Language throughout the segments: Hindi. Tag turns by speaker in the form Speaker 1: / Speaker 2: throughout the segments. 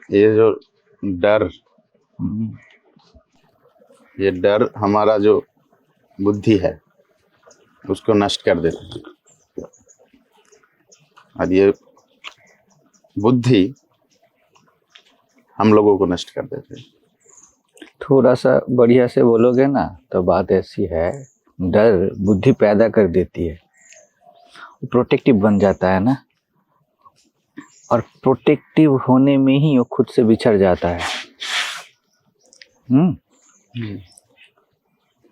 Speaker 1: ये जो डर, ये डर हमारा जो बुद्धि है उसको नष्ट कर देते हैं, और ये बुद्धि हम लोगों को नष्ट कर देते हैं।
Speaker 2: थोड़ा सा बढ़िया से बोलोगे ना तो बात ऐसी है, डर बुद्धि पैदा कर देती है, प्रोटेक्टिव बन जाता है ना, और प्रोटेक्टिव होने में ही वो खुद से बिछड़ जाता है।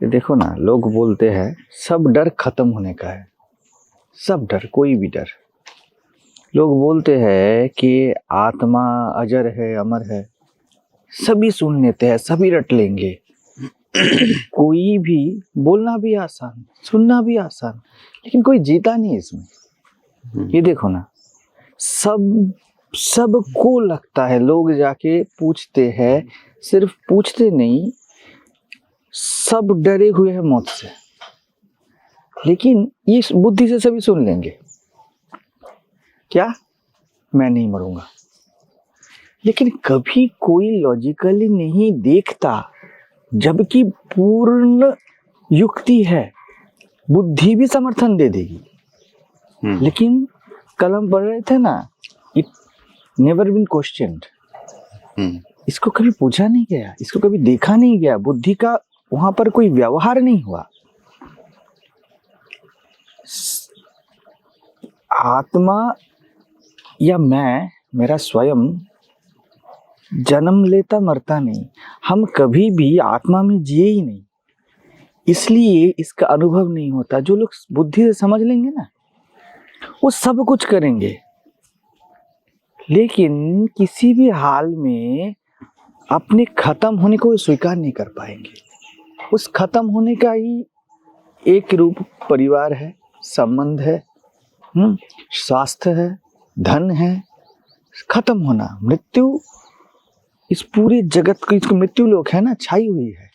Speaker 2: ये देखो ना, लोग बोलते हैं सब डर खत्म होने का है, सब डर, कोई भी डर। लोग बोलते हैं कि आत्मा अजर है, अमर है, सभी सुन लेते हैं, सभी रट लेंगे। कोई भी, बोलना भी आसान, सुनना भी आसान, लेकिन कोई जीता नहीं इसमें। ये देखो ना, सबको लगता है, लोग जाके पूछते हैं, सिर्फ पूछते नहीं, सब डरे हुए हैं मौत से, लेकिन ये बुद्धि से सभी सुन लेंगे क्या, मैं नहीं मरूंगा। लेकिन कभी कोई लॉजिकली नहीं देखता, जबकि पूर्ण युक्ति है, बुद्धि भी समर्थन दे देगी। लेकिन कलम पढ़ रहे थे ना, इट नेवर बीन क्वेश्चन्ड, इसको कभी पूछा नहीं गया, इसको कभी देखा नहीं गया, बुद्धि का वहां पर कोई व्यवहार नहीं हुआ। आत्मा या मैं, मेरा स्वयं जन्म लेता मरता नहीं, हम कभी भी आत्मा में जिए ही नहीं, इसलिए इसका अनुभव नहीं होता। जो लोग बुद्धि से समझ लेंगे ना, वो सब कुछ करेंगे, लेकिन किसी भी हाल में अपने खत्म होने को स्वीकार नहीं कर पाएंगे। उस खत्म होने का ही एक रूप परिवार है, संबंध है, स्वास्थ्य है, धन है, खत्म होना, मृत्यु, इस पूरे जगत को, इसको मृत्यु लोक है ना, छाई हुई है।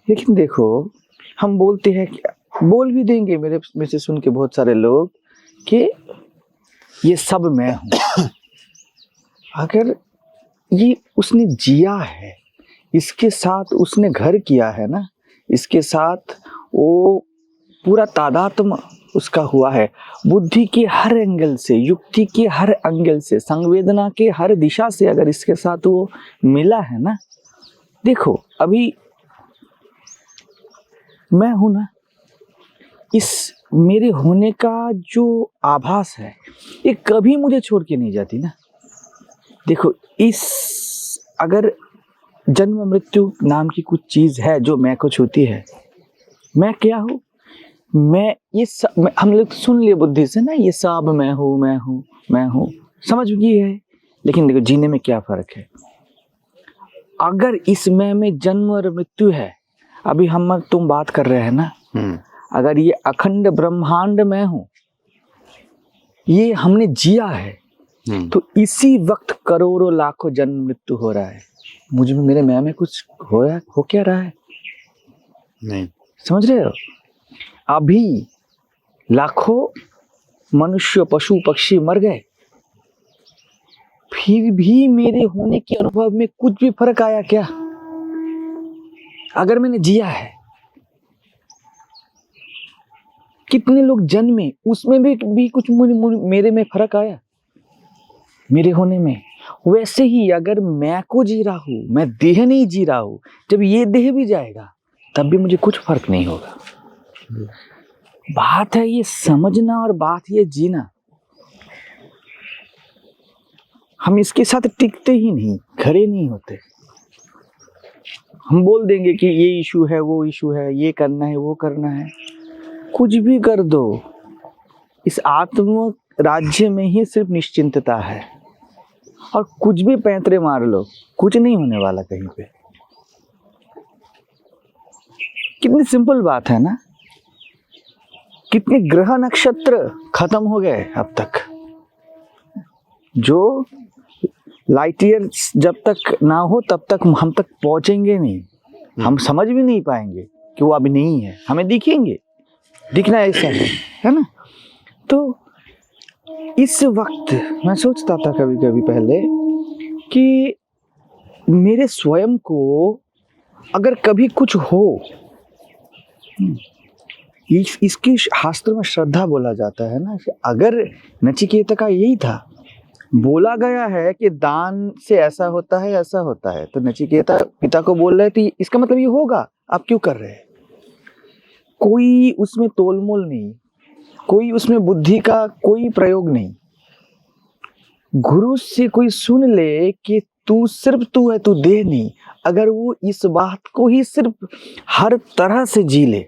Speaker 2: लेकिन देखो, हम बोलते हैं, बोल भी देंगे मेरे में से सुन के बहुत सारे लोग कि ये सब मैं हूं। अगर ये उसने जिया है, इसके साथ उसने घर किया है ना, इसके साथ वो पूरा तादात्म्य उसका हुआ है, बुद्धि के हर एंगल से, युक्ति के हर एंगल से, संवेदना के हर दिशा से अगर इसके साथ वो मिला है ना, देखो अभी मैं हूं ना, इस मेरे होने का जो आभास है, ये कभी मुझे छोड़ के नहीं जाती ना। देखो, इस अगर जन्म मृत्यु नाम की कुछ चीज है जो मैं को छूती है, मैं क्या हूँ, मैं ये सब, हम लोग सुन लिए बुद्धि से ना, ये सब मैं हूँ, मैं हूँ, मैं हूँ, समझ गई है। लेकिन देखो, जीने में क्या फर्क है। अगर इस मैं में जन्म और मृत्यु है, अभी हम तुम बात कर रहे हैं ना, अगर ये अखंड ब्रह्मांड में हूँ, ये हमने जिया है, तो इसी वक्त करोड़ों लाखों जन्म मृत्यु हो रहा है। मुझ में, मेरे मैं में कुछ हो क्या रहा है?
Speaker 1: नहीं।
Speaker 2: समझ रहे हो? अभी लाखों मनुष्य, पशु, पक्षी मर गए, फिर भी मेरे होने के अनुभव में कुछ भी फर्क आया क्या? अगर मैंने जिया है, कितने लोग जन्मे, उसमें भी कुछ मेरे में फर्क आया, मेरे होने में। वैसे ही अगर मैं को जी रहा हूं, मैं देह नहीं जी रहा हूं, जब ये देह भी जाएगा तब भी मुझे कुछ फर्क नहीं होगा। बात है ये समझना और बात ये जीना। हम इसके साथ टिकते ही नहीं, खड़े नहीं होते। हम बोल देंगे कि ये इशू है, वो इशू है, ये करना है, वो करना है, कुछ भी कर दो, इस आत्म राज्य में ही सिर्फ निश्चिंतता है। और कुछ भी पैंतरे मार लो, कुछ नहीं होने वाला कहीं पे। कितनी सिंपल बात है ना। कितने ग्रह नक्षत्र खत्म हो गए अब तक, जो लाइट ईयर जब तक ना हो तब तक हम तक पहुंचेंगे नहीं, हम समझ भी नहीं पाएंगे कि वो अभी नहीं है। हमें दिखेंगे, दिखना ऐसा है ना। तो इस वक्त मैं सोचता था कभी कभी पहले कि मेरे स्वयं को अगर कभी कुछ हो, इसकी शास्त्र में श्रद्धा बोला जाता है ना, अगर नचिकेता का यही था, बोला गया है कि दान से ऐसा होता है ऐसा होता है, तो नचिकेता पिता को बोल रहे थे इसका मतलब ये होगा, आप क्यों कर रहे हैं? कोई उसमें तोलमोल नहीं, कोई उसमें बुद्धि का कोई प्रयोग नहीं। गुरु से कोई सुन ले कि तू सिर्फ तू है, तू देह नहीं, अगर वो इस बात को ही सिर्फ हर तरह से जी ले,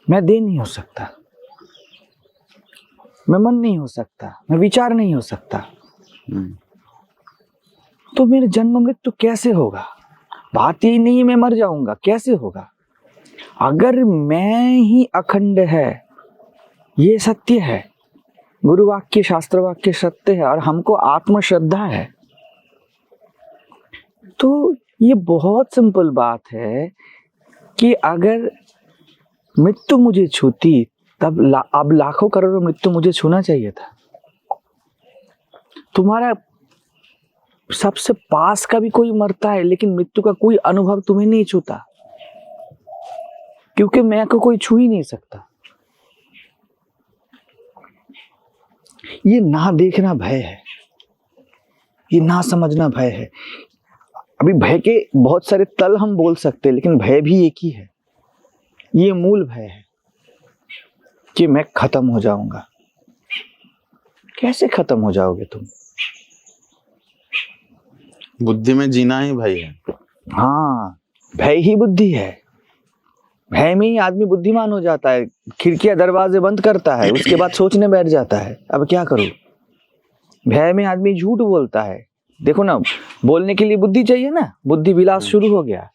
Speaker 2: मैं देह नहीं हो सकता, मैं मन नहीं हो सकता, मैं विचार नहीं हो सकता, तो मेरे जन्म मृत्यु कैसे होगा? बात यही नहीं है मैं मर जाऊंगा, कैसे होगा? अगर मैं ही अखंड है, ये सत्य है, गुरु वाक्य शास्त्र वाक्य सत्य है और हमको आत्म श्रद्धा है, तो ये बहुत सिंपल बात है कि अगर मृत्यु मुझे छूती तब अब लाखों करोड़ों मृत्यु मुझे छूना चाहिए था। तुम्हारा सबसे पास का भी कोई मरता है लेकिन मृत्यु का कोई अनुभव तुम्हें नहीं छूता, क्योंकि मैं को कोई छू ही नहीं सकता। ये ना देखना भय है, ये ना समझना भय है। अभी भय के बहुत सारे तल हम बोल सकते हैं, लेकिन भय भी एक ही है। ये मूल भय है कि मैं खत्म हो जाऊंगा। कैसे खत्म हो जाओगे तुम?
Speaker 1: बुद्धि में जीना ही भय है।
Speaker 2: हाँ, भय ही बुद्धि है। भय में ही आदमी बुद्धिमान हो जाता है, खिड़कियां दरवाजे बंद करता है, उसके बाद सोचने बैठ जाता है अब क्या करूं। भय में आदमी झूठ बोलता है। देखो ना, बोलने के लिए बुद्धि चाहिए ना, बुद्धि विलास शुरू हो गया।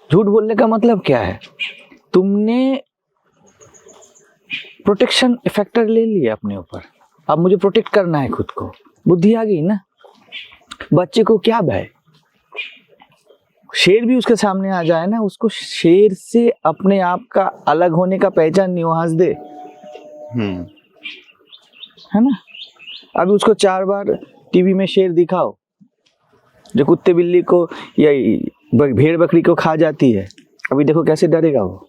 Speaker 2: झूठ बोलने का मतलब क्या है? तुमने प्रोटेक्शन फैक्टर ले लिया अपने ऊपर, अब मुझे प्रोटेक्ट करना है खुद को, बुद्धि आ गई ना। बच्चे को क्या भय? शेर भी उसके सामने आ जाए ना, उसको शेर से अपने आप का अलग होने का पहचान नहीं, वो हंस दे, है ना। अभी उसको 4 बार टीवी में शेर दिखाओ जो कुत्ते बिल्ली को या भेड़ बकरी को खा जाती है, अभी देखो कैसे डरेगा वो।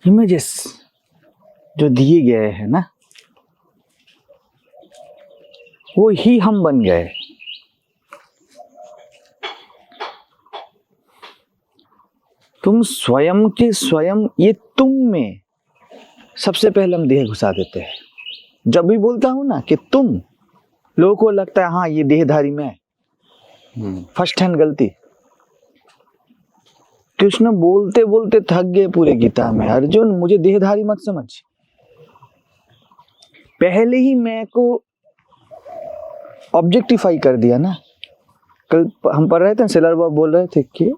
Speaker 2: इमेजेस जो दिए गए हैं ना, वो ही हम बन गए। तुम स्वयं के स्वयं, ये तुम में सबसे पहले हम देह घुसा देते हैं। जब भी बोलता हूं ना कि तुम, लोगों को लगता है हाँ ये देहधारी में है। फर्स्ट हैंड गलती। कृष्ण बोलते बोलते थक गए पूरे गीता में, अर्जुन मुझे देहधारी मत समझ। पहले ही मैं को ऑब्जेक्टिफाई कर दिया ना। कल हम पढ़ रहे थे, सेलर बाबू बोल रहे थे कि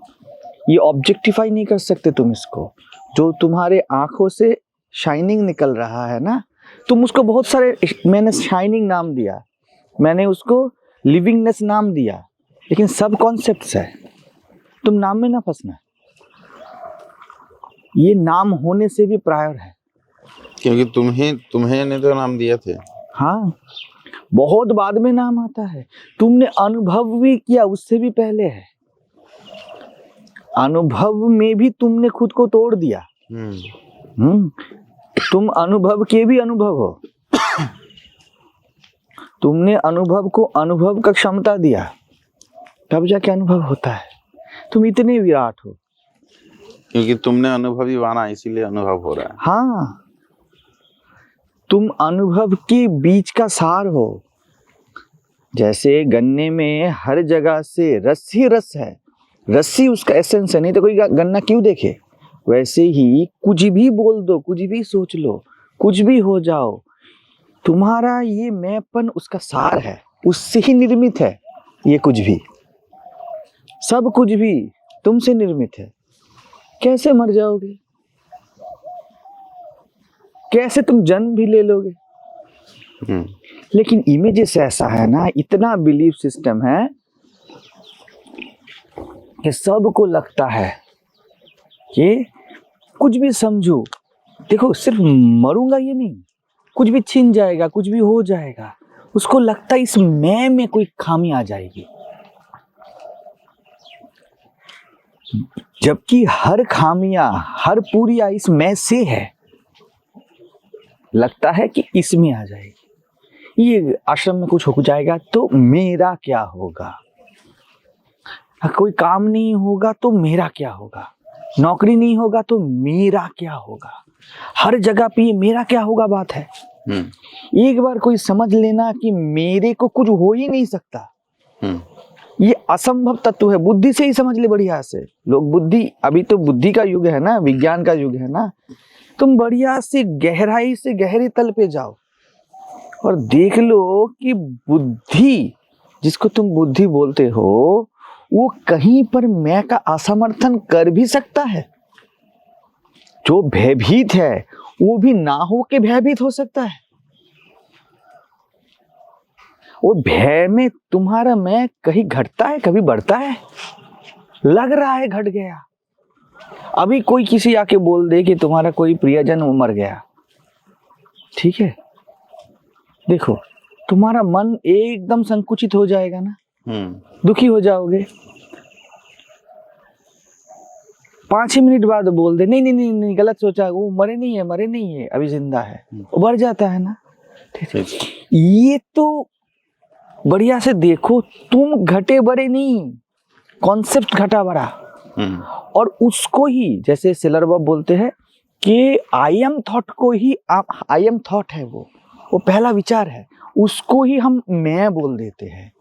Speaker 2: ये ऑब्जेक्टिफाई नहीं कर सकते तुम इसको, जो तुम्हारे आंखों से शाइनिंग निकल रहा है ना, तुम उसको बहुत सारे, मैंने शाइनिंग नाम दिया, मैंने उसको लिविंगनेस नाम दिया, लेकिन सब कॉन्सेप्ट्स है। तुम नाम में ना फंसना, ये नाम होने से भी प्रायर है,
Speaker 1: क्योंकि तुम्हें ने तो नाम दिया थे।
Speaker 2: हाँ, बहुत बाद में नाम आता है। तुमने अनुभव भी किया, उससे भी पहले है। अनुभव में भी तुमने खुद को तोड़ दिया। तुम अनुभव के भी अनुभव हो। तुमने अनुभव को अनुभव का क्षमता दिया, तब जाके अनुभव होता है। तुम इतने विराट हो
Speaker 1: क्योंकि तुमने अनुभवी बना, इसीलिए अनुभव हो रहा है।
Speaker 2: हाँ, तुम अनुभव के बीच का सार हो। जैसे गन्ने में हर जगह से रस ही रस है, रस्सी उसका एसेंस है, नहीं तो कोई गन्ना क्यों देखे। वैसे ही कुछ भी बोल दो, कुछ भी सोच लो, कुछ भी हो जाओ, तुम्हारा ये मैंपन उसका सार है, उससे ही निर्मित है। ये कुछ भी, सब कुछ भी तुमसे निर्मित है। कैसे मर जाओगे? कैसे तुम जन्म भी ले लोगे? लेकिन इमेजेस ऐसा है ना, इतना बिलीफ सिस्टम है कि सबको लगता है कि कुछ भी समझो। देखो, सिर्फ मरूंगा ये नहीं, कुछ भी छिन जाएगा, कुछ भी हो जाएगा, उसको लगता है इस मैं में कोई खामी आ जाएगी, जबकि हर खामियां, हर पूरियां इस मैं से है। लगता है कि इसमें आ जाएगी, ये आश्रम में कुछ हो जाएगा तो मेरा क्या होगा, कोई काम नहीं होगा तो मेरा क्या होगा, नौकरी नहीं होगा तो मेरा क्या होगा, हर जगह पे ये मेरा क्या होगा बात है। एक बार कोई समझ लेना कि मेरे को कुछ हो ही नहीं सकता, ये असंभव तत्व है, बुद्धि से ही समझ ले बढ़िया से। लोग बुद्धि, अभी तो बुद्धि का युग है ना, विज्ञान का युग है ना, तुम बढ़िया से गहराई से गहरे तल पे जाओ और देख लो कि बुद्धि, जिसको तुम बुद्धि बोलते हो, वो कहीं पर मैं का असमर्थन कर भी सकता है। जो भयभीत है वो भी ना हो के भयभीत हो सकता है। वो भय में तुम्हारा मैं कहीं घटता है, कभी बढ़ता है, लग रहा है घट गया। अभी कोई किसी आके बोल दे कि तुम्हारा कोई प्रियजन मर गया, ठीक है, देखो तुम्हारा मन एकदम संकुचित हो जाएगा ना, दुखी हो जाओगे। 5 ही मिनट बाद बोल दे नहीं नहीं नहीं नहीं गलत सोचा, वो मरे नहीं है अभी जिंदा है, वो बढ़ जाता है ना। ठीक है, ये तो बढ़िया से देखो, तुम घटे बड़े नहीं, कॉन्सेप्ट घटा बड़ा। और उसको ही, जैसे सेलर बॉब बोलते हैं कि आई एम थॉट को ही, आई एम थॉट है वो पहला विचार है, उसको ही हम मैं बोल देते हैं।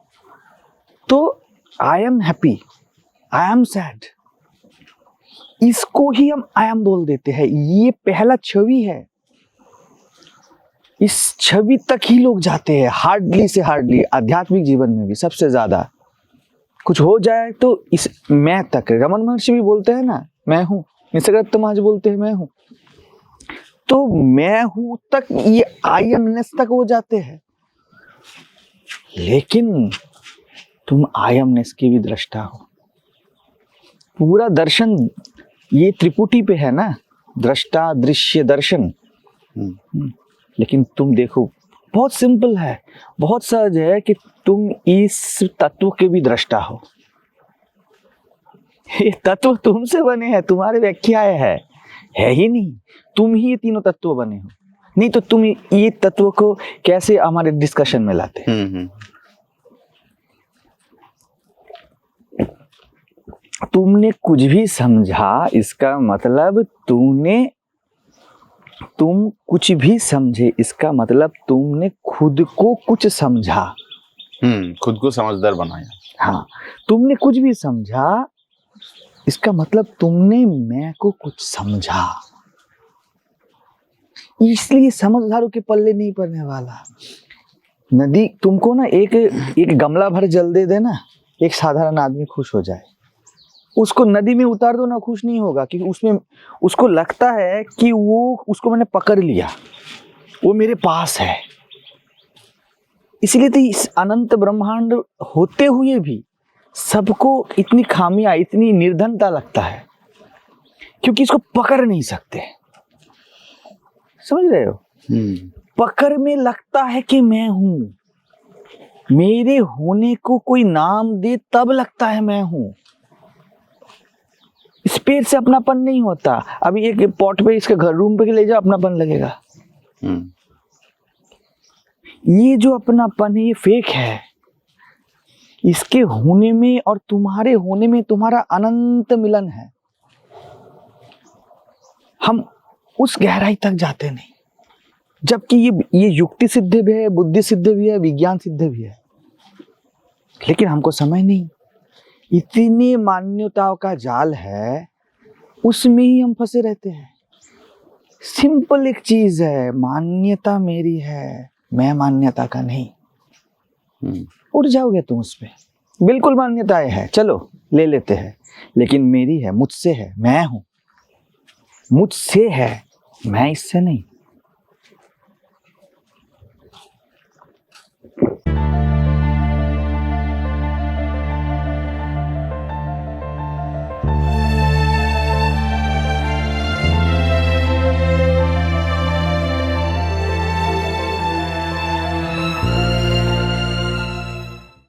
Speaker 2: तो I am happy, I am sad, इसको ही हम आई एम बोल देते हैं। ये पहला छवि है, इस छवि तक ही लोग जाते हैं, हार्डली से हार्डली। आध्यात्मिक जीवन में भी सबसे ज्यादा कुछ हो जाए तो इस मैं तक। रमन महर्षि भी बोलते हैं ना, मैं हूं। निसर्गदत्त महाराज बोलते हैं मैं हूं। तो मैं हूं तक, ये आई एमनेस तक वो जाते हैं। लेकिन तुम आई एमनेस की भी दृष्टा हो। पूरा दर्शन ये त्रिपुटी पे है ना, दृष्टा दृश्य दर्शन। लेकिन तुम देखो, बहुत सिंपल है, बहुत सहज है कि तुम इस तत्व के भी दृष्टा हो। ये तत्व तुमसे बने हैं, तुम्हारे व्याख्याएं है ही नहीं। तुम ही ये तीनों तत्व बने हो, नहीं तो तुम ये तत्व को कैसे हमारे डिस्कशन में लाते। तुमने कुछ भी समझा, इसका मतलब तुम कुछ भी समझे, इसका मतलब तुमने खुद को कुछ समझा।
Speaker 1: खुद को समझदार बनाया।
Speaker 2: हाँ, तुमने कुछ भी समझा, इसका मतलब तुमने मैं को कुछ समझा। इसलिए समझदारों के पल्ले नहीं पड़ने वाला। नदी तुमको ना एक गमला भर जल दे देना, एक साधारण आदमी खुश हो जाए। उसको नदी में उतार दो ना, खुश नहीं होगा, क्योंकि उसमें उसको लगता है कि वो, उसको मैंने पकड़ लिया, वो मेरे पास है। इसलिए तो इस अनंत ब्रह्मांड होते हुए भी सबको इतनी खामियां, इतनी निर्धनता लगता है, क्योंकि इसको पकड़ नहीं सकते। समझ रहे हो? पकड़ में लगता है कि मैं हूं, मेरे होने को कोई नाम दे तब लगता है मैं हूं। इस पेड़ से अपनापन नहीं होता। अभी एक पॉट पे इसके घर रूम पे ले जाओ, अपनापन लगेगा। ये जो अपनापन है, ये फेक है। इसके होने में और तुम्हारे होने में तुम्हारा अनंत मिलन है। हम उस गहराई तक जाते नहीं, जबकि ये युक्ति सिद्ध भी है, बुद्धि सिद्ध भी है, विज्ञान सिद्ध भी है। लेकिन हमको समय नहीं। इतनी मान्यताओं का जाल है, उसमें ही हम फंसे रहते हैं। सिंपल एक चीज है, मान्यता मेरी है, मैं मान्यता का नहीं। उड़ जाओगे तुम उसमें। बिल्कुल मान्यताएं है, चलो ले लेते हैं, लेकिन मेरी है, मुझसे है, मैं हूं, मुझसे है, मैं इससे नहीं।